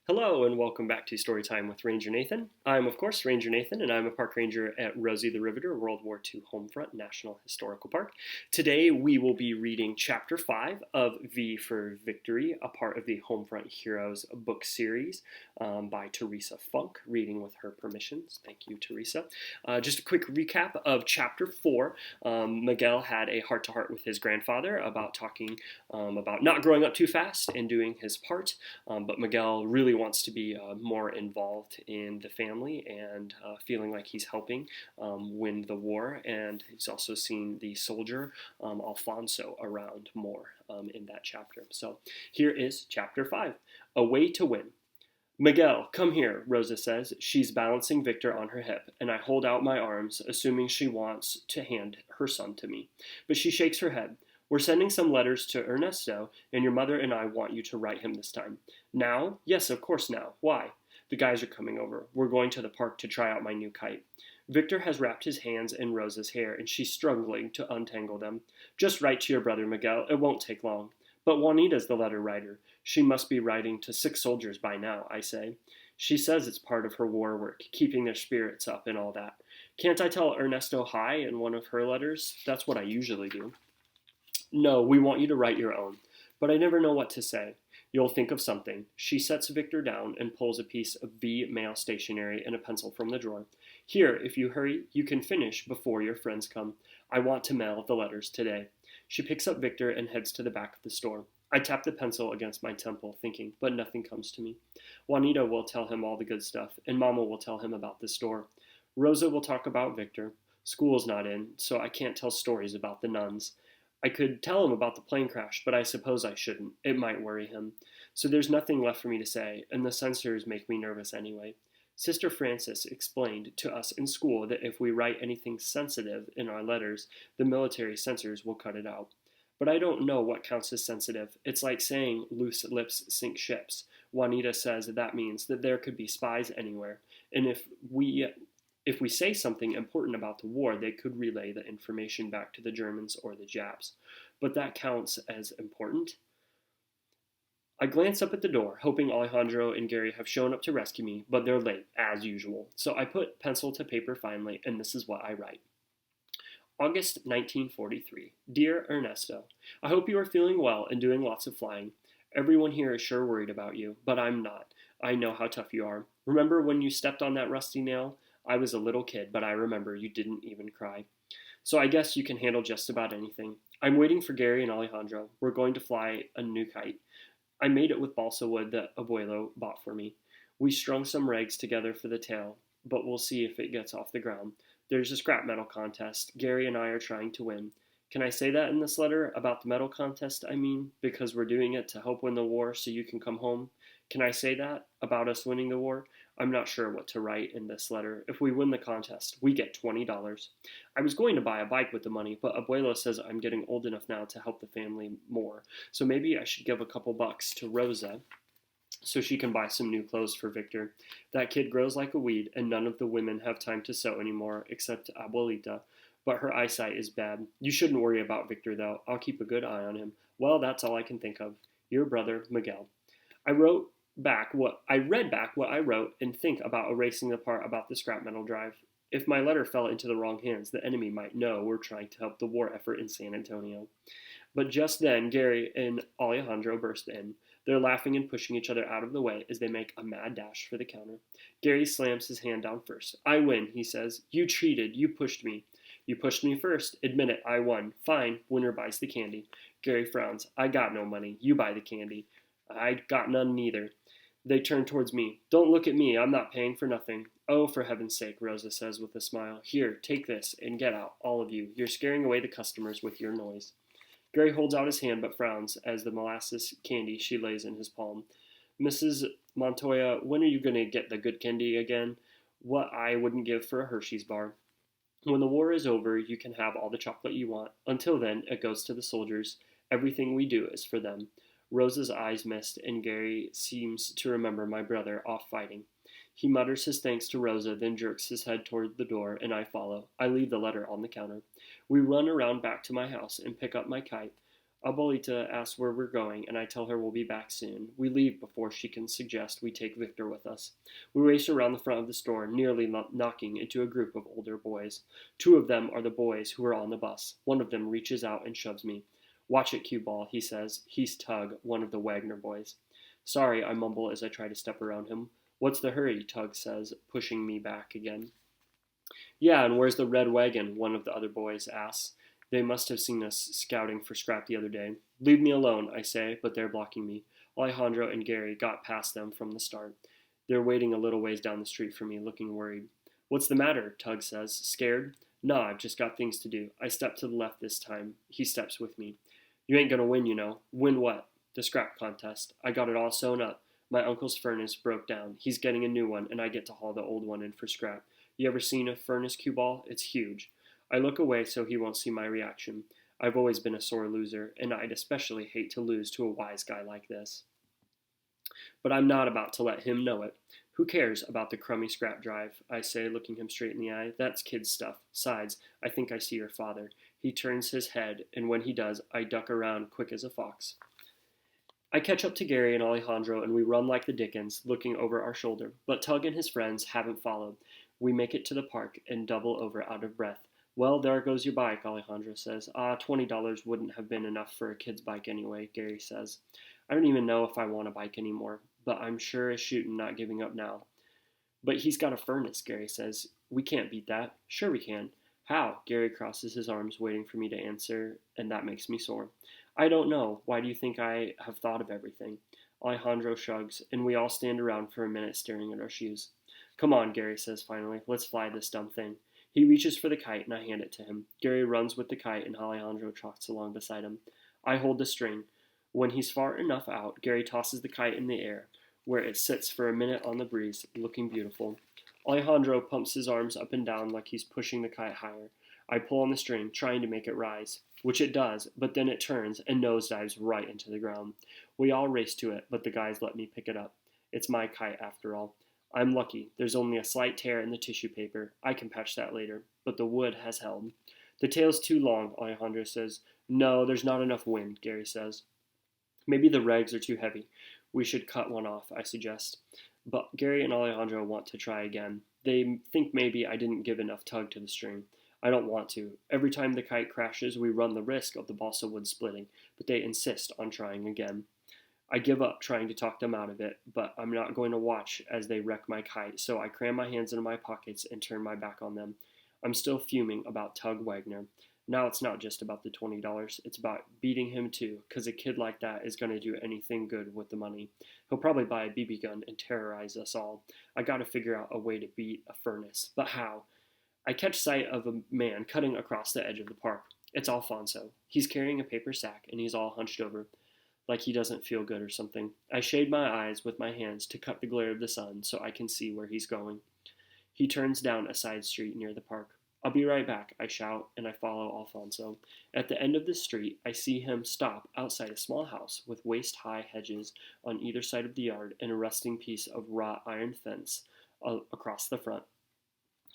Hello and welcome back to Storytime with Ranger Nathan. I'm, of course, Ranger Nathan, and I'm a park ranger at Rosie the Riveter World War II Homefront National Historical Park. Today we will be reading Chapter 5 of V for Victory, a part of the Homefront Heroes book series by Teresa Funk, reading with her permissions. Thank you, Teresa. Just a quick recap of Chapter 4. Miguel had a heart-to-heart with his grandfather about talking about not growing up too fast and doing his part, but Miguel really wants to be more involved in the family and feeling like he's helping win the war. And he's also seen the soldier Alfonso around more in that chapter. So here is Chapter 5, A Way to Win. Miguel, come here, Rosa says. She's balancing Victor on her hip, and I hold out my arms, assuming she wants to hand her son to me. But she shakes her head. We're sending some letters to Ernesto, and your mother and I want you to write him this time. Now? Yes, of course now. Why? The guys are coming over. We're going to the park to try out my new kite. Victor has wrapped his hands in Rosa's hair, and she's struggling to untangle them. Just write to your brother, Miguel. It won't take long. But Juanita's the letter writer. She must be writing to 6 soldiers by now, I say. She says it's part of her war work, keeping their spirits up and all that. Can't I tell Ernesto hi in one of her letters? That's what I usually do. No, we want you to write your own. But I never know what to say. You'll think of something. She sets Victor down and pulls a piece of V mail stationery and a pencil from the drawer. Here, if you hurry, you can finish before your friends come. I want to mail the letters today. She picks up Victor and heads to the back of the store. I tap the pencil against my temple, thinking, but nothing comes to me. Juanita will tell him all the good stuff, and Mama will tell him about the store. Rosa will talk about Victor. School's not in, so I can't tell stories about the nuns. I could tell him about the plane crash, but I suppose I shouldn't. It might worry him. So there's nothing left for me to say, and the censors make me nervous anyway. Sister Frances explained to us in school that if we write anything sensitive in our letters, the military censors will cut it out. But I don't know what counts as sensitive. It's like saying loose lips sink ships. Juanita says that means that there could be spies anywhere, and if we say something important about the war, they could relay the information back to the Germans or the Japs. But that counts as important? I glance up at the door, hoping Alejandro and Gary have shown up to rescue me, but they're late, as usual. So I put pencil to paper finally, and this is what I write. August 1943. Dear Ernesto, I hope you are feeling well and doing lots of flying. Everyone here is sure worried about you, but I'm not. I know how tough you are. Remember when you stepped on that rusty nail? I was a little kid, but I remember you didn't even cry. So I guess you can handle just about anything. I'm waiting for Gary and Alejandro. We're going to fly a new kite. I made it with balsa wood that Abuelo bought for me. We strung some rags together for the tail, but we'll see if it gets off the ground. There's a scrap metal contest. Gary and I are trying to win. Can I say that in this letter? About the medal contest, I mean? Because we're doing it to help win the war so you can come home? Can I say that? About us winning the war? I'm not sure what to write in this letter. If we win the contest, we get $20. I was going to buy a bike with the money, but Abuelo says I'm getting old enough now to help the family more. So maybe I should give a couple bucks to Rosa so she can buy some new clothes for Victor. That kid grows like a weed, and none of the women have time to sew anymore, except Abuelita. But her eyesight is bad. You shouldn't worry about Victor, though. I'll keep a good eye on him. Well, that's all I can think of. Your brother, Miguel. I read back what I wrote and think about erasing the part about the scrap metal drive. If my letter fell into the wrong hands, the enemy might know we're trying to help the war effort in San Antonio. But just then, Gary and Alejandro burst in. They're laughing and pushing each other out of the way as they make a mad dash for the counter. Gary slams his hand down first. I win, he says. You cheated. You pushed me. You pushed me first. Admit it. I won. Fine. Winner buys the candy. Gary frowns. I got no money. You buy the candy. I got none neither. They turn towards me. Don't look at me. I'm not paying for nothing. Oh, for heaven's sake, Rosa says with a smile. Here, take this, and get out, all of you. You're scaring away the customers with your noise. Gary holds out his hand but frowns as the molasses candy she lays in his palm. Mrs. Montoya, when are you going to get the good candy again? What I wouldn't give for a Hershey's bar. When the war is over, you can have all the chocolate you want. Until then, it goes to the soldiers. Everything we do is for them. Rosa's eyes mist, and Gary seems to remember my brother off fighting. He mutters his thanks to Rosa, then jerks his head toward the door, and I follow. I leave the letter on the counter. We run around back to my house and pick up my kite. Abuelita asks where we're going, and I tell her we'll be back soon. We leave before she can suggest we take Victor with us. We race around the front of the store, nearly knocking into a group of older boys. Two of them are the boys who are on the bus. One of them reaches out and shoves me. Watch it, cue ball, he says. He's Tug, one of the Wagner boys. Sorry, I mumble as I try to step around him. What's the hurry? Tug says, pushing me back again. Yeah, and where's the red wagon? One of the other boys asks. They must have seen us scouting for scrap the other day. Leave me alone, I say, but they're blocking me. Alejandro and Gary got past them from the start. They're waiting a little ways down the street for me, looking worried. What's the matter? Tug says. Scared? Nah, I've just got things to do. I step to the left this time. He steps with me. You ain't gonna win, you know. Win what? The scrap contest. I got it all sewn up. My uncle's furnace broke down. He's getting a new one, and I get to haul the old one in for scrap. You ever seen a furnace cue ball? It's huge. I look away so he won't see my reaction. I've always been a sore loser, and I'd especially hate to lose to a wise guy like this. But I'm not about to let him know it. Who cares about the crummy scrap drive? I say, looking him straight in the eye. That's kid stuff. Besides, I think I see your father. He turns his head, and when he does, I duck around quick as a fox. I catch up to Gary and Alejandro, and we run like the Dickens, looking over our shoulder. But Tug and his friends haven't followed. We make it to the park and double over out of breath. Well, there goes your bike, Alejandro says. $20 wouldn't have been enough for a kid's bike anyway, Gary says. I don't even know if I want a bike anymore, but I'm sure as shooting not giving up now. But he's got a furnace, Gary says. We can't beat that. Sure we can. How? Gary crosses his arms, waiting for me to answer, and that makes me sore. I don't know. Why do you think I have thought of everything? Alejandro shrugs, and we all stand around for a minute staring at our shoes. Come on, Gary says finally. Let's fly this dumb thing. He reaches for the kite, and I hand it to him. Gary runs with the kite, and Alejandro trots along beside him. I hold the string. When he's far enough out, Gary tosses the kite in the air, where it sits for a minute on the breeze, looking beautiful. Alejandro pumps his arms up and down like he's pushing the kite higher. I pull on the string, trying to make it rise, which it does, but then it turns and nosedives right into the ground. We all race to it, but the guys let me pick it up. It's my kite, after all. I'm lucky. There's only a slight tear in the tissue paper. I can patch that later, but the wood has held. The tail's too long, Alejandro says. No, there's not enough wind, Gary says. Maybe the regs are too heavy. We should cut one off, I suggest. But Gary and Alejandro want to try again. They think maybe I didn't give enough tug to the string. I don't want to. Every time the kite crashes, we run the risk of the balsa wood splitting, but they insist on trying again. I give up trying to talk them out of it, but I'm not going to watch as they wreck my kite, so I cram my hands into my pockets and turn my back on them. I'm still fuming about Tug Wagner. Now it's not just about the $20, it's about beating him too, because a kid like that is going to do anything good with the money. He'll probably buy a BB gun and terrorize us all. I gotta figure out a way to beat a furnace, but how? I catch sight of a man cutting across the edge of the park. It's Alfonso. He's carrying a paper sack, and he's all hunched over, like he doesn't feel good or something. I shade my eyes with my hands to cut the glare of the sun so I can see where he's going. He turns down a side street near the park. I'll be right back, I shout, and I follow Alfonso. At the end of the street, I see him stop outside a small house with waist-high hedges on either side of the yard and a rusting piece of wrought iron fence across the front.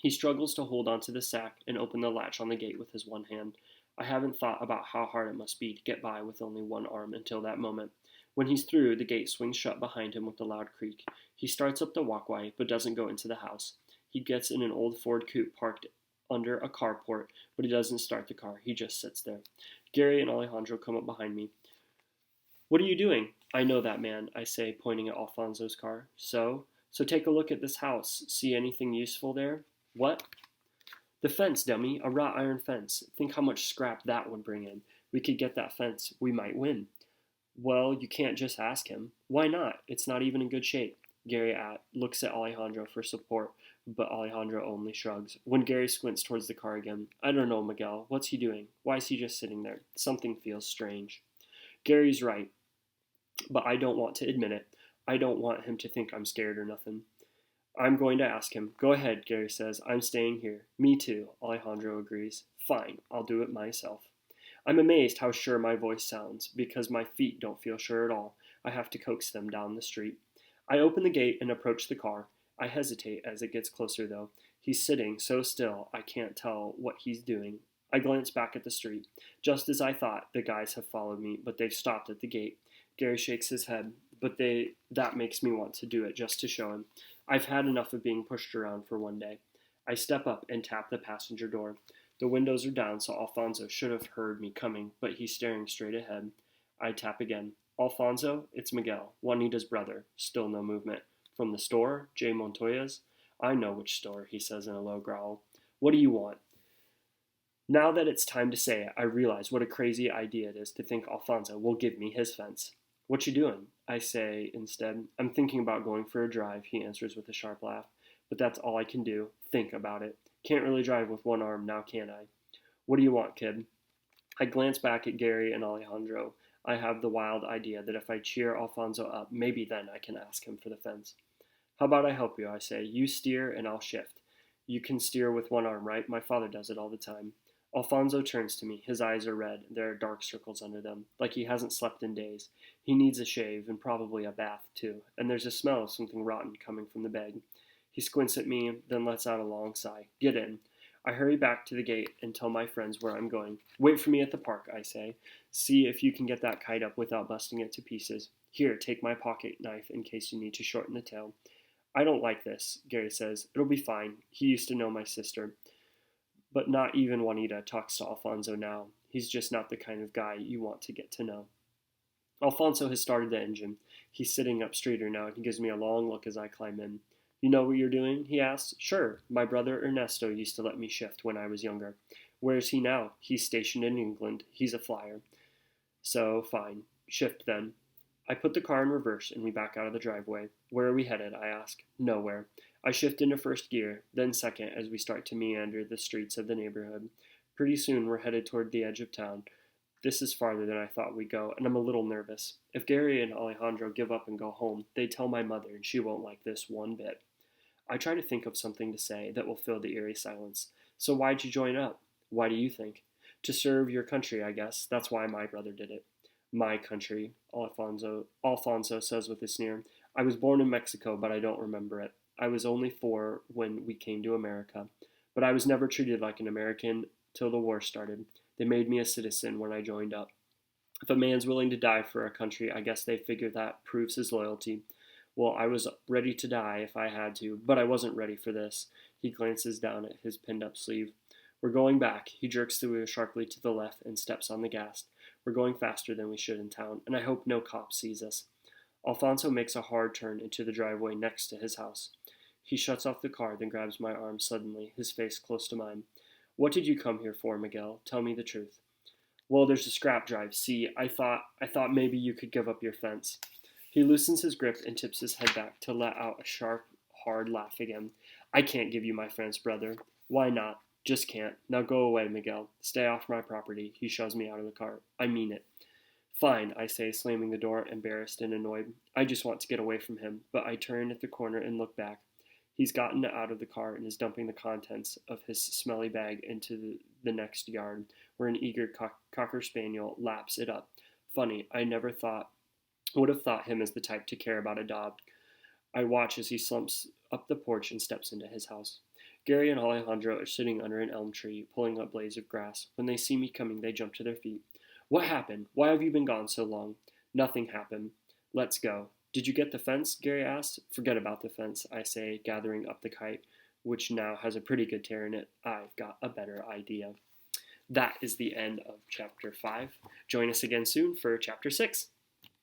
He struggles to hold onto the sack and open the latch on the gate with his one hand. I haven't thought about how hard it must be to get by with only one arm until that moment. When he's through, the gate swings shut behind him with a loud creak. He starts up the walkway, but doesn't go into the house. He gets in an old Ford coupe parked under a carport, but he doesn't start the car. He just sits there. Gary and Alejandro come up behind me. What are you doing? I know that man, I say, pointing at Alfonso's car. So take a look at this house. See anything useful there? What? The fence, dummy. A wrought iron fence. Think how much scrap that would bring in. We could get that fence. We might win. Well, you can't just ask him. Why not? It's not even in good shape. Gary looks at Alejandro for support, but Alejandro only shrugs. When Gary squints towards the car again, I don't know, Miguel. What's he doing? Why is he just sitting there? Something feels strange. Gary's right, but I don't want to admit it. I don't want him to think I'm scared or nothing. I'm going to ask him. Go ahead, Gary says. I'm staying here. Me too, Alejandro agrees. Fine, I'll do it myself. I'm amazed how sure my voice sounds, because my feet don't feel sure at all. I have to coax them down the street. I open the gate and approach the car. I hesitate as it gets closer, though. He's sitting so still I can't tell what he's doing. I glance back at the street. Just as I thought, the guys have followed me, but they've stopped at the gate. Gary shakes his head, but that makes me want to do it just to show him. I've had enough of being pushed around for one day. I step up and tap the passenger door. The windows are down, so Alfonso should have heard me coming, but he's staring straight ahead. I tap again. Alfonso, it's Miguel, Juanita's brother. Still no movement. From the store, Jay Montoya's? I know which store, he says in a low growl. What do you want? Now that it's time to say it, I realize what a crazy idea it is to think Alfonso will give me his fence. What you doing? I say instead. I'm thinking about going for a drive, he answers with a sharp laugh. But that's all I can do. Think about it. Can't really drive with one arm now, can I? What do you want, kid? I glance back at Gary and Alejandro. I have the wild idea that if I cheer Alfonso up, maybe then I can ask him for the fence. How about I help you, I say. You steer and I'll shift. You can steer with one arm, right? My father does it all the time. Alfonso turns to me. His eyes are red. There are dark circles under them, like he hasn't slept in days. He needs a shave and probably a bath, too, and there's a smell of something rotten coming from the bag. He squints at me, then lets out a long sigh. Get in. I hurry back to the gate and tell my friends where I'm going. Wait for me at the park, I say. See if you can get that kite up without busting it to pieces. Here, take my pocket knife in case you need to shorten the tail. I don't like this, Gary says. It'll be fine. He used to know my sister. But not even Juanita talks to Alfonso now. He's just not the kind of guy you want to get to know. Alfonso has started the engine. He's sitting up straighter now, and he gives me a long look as I climb in. You know what you're doing? He asks. Sure. My brother Ernesto used to let me shift when I was younger. Where's he now? He's stationed in England. He's a flyer. So, fine. Shift then. I put the car in reverse and we back out of the driveway. Where are we headed? I ask. Nowhere. I shift into first gear, then second as we start to meander the streets of the neighborhood. Pretty soon we're headed toward the edge of town. This is farther than I thought we'd go, and I'm a little nervous. If Gary and Alejandro give up and go home, they tell my mother, and she won't like this one bit. I try to think of something to say that will fill the eerie silence. So why'd you join up? Why do you think? To serve your country, I guess. That's why my brother did it. My country, Alfonso says with a sneer. I was born in Mexico, but I don't remember it. I was only 4 when we came to America. But I was never treated like an American till the war started. They made me a citizen when I joined up. If a man's willing to die for a country, I guess they figure that proves his loyalty. Well, I was ready to die if I had to, but I wasn't ready for this. He glances down at his pinned-up sleeve. We're going back. He jerks the wheel sharply to the left and steps on the gas. We're going faster than we should in town, and I hope no cop sees us. Alfonso makes a hard turn into the driveway next to his house. He shuts off the car, then grabs my arm suddenly, his face close to mine. What did you come here for, Miguel? Tell me the truth. Well, there's a scrap drive. See, I thought maybe you could give up your fence. He loosens his grip and tips his head back to let out a sharp, hard laugh again. I can't give you my fence, brother. Why not? Just can't. Now go away, Miguel. Stay off my property. He shoves me out of the car. I mean it. Fine, I say, slamming the door, embarrassed and annoyed. I just want to get away from him, but I turn at the corner and look back. He's gotten out of the car and is dumping the contents of his smelly bag into the next yard, where an eager cocker spaniel laps it up. Funny, I never would have thought him as the type to care about a dog. I watch as he slumps up the porch and steps into his house. Gary and Alejandro are sitting under an elm tree, pulling up blades of grass. When they see me coming, they jump to their feet. What happened? Why have you been gone so long? Nothing happened. Let's go. Did you get the fence? Gary asked. Forget about the fence, I say, gathering up the kite, which now has a pretty good tear in it. I've got a better idea. That is the end of Chapter 5. Join us again soon for Chapter 6.